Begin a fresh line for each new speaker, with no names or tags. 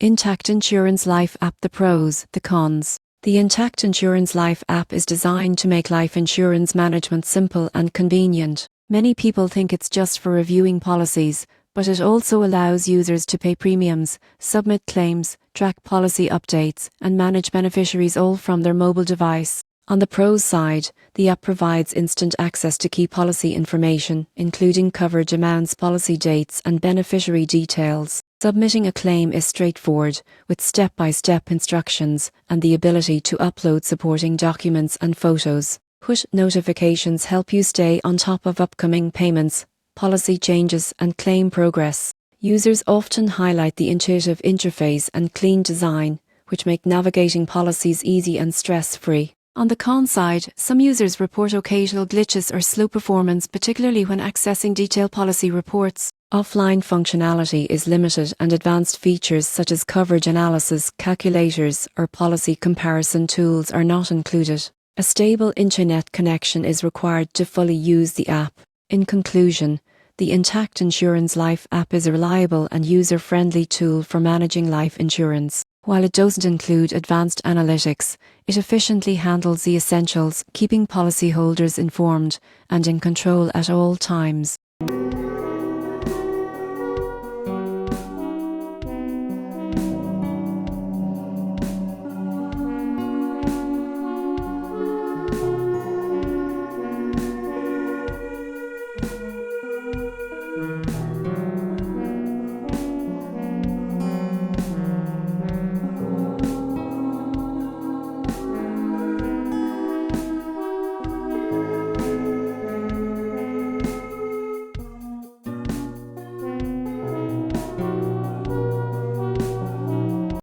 Intact Insurance Life App. The pros, the cons. The Intact Insurance Life app is designed to make life insurance management simple and convenient. Many people think it's just for reviewing policies, but it also allows users to pay premiums, submit claims, track policy updates, and manage beneficiaries all from their mobile device. On the pros side, the app provides instant access to key policy information, including coverage amounts, policy dates, and beneficiary details. Submitting a claim is straightforward, with step-by-step instructions and the ability to upload supporting documents and photos. Push notifications help you stay on top of upcoming payments, policy changes, and claim progress. Users often highlight the intuitive interface and clean design, which make navigating policies easy and stress-free. On the con side, some users report occasional glitches or slow performance, particularly when accessing detailed policy reports. Offline functionality is limited and advanced features such as coverage analysis, calculators, or policy comparison tools are not included. A stable internet connection is required to fully use the app. In conclusion, the Intact Insurance Life app is a reliable and user-friendly tool for managing life insurance. While it doesn't include advanced analytics, it efficiently handles the essentials, keeping policyholders informed and in control at all times.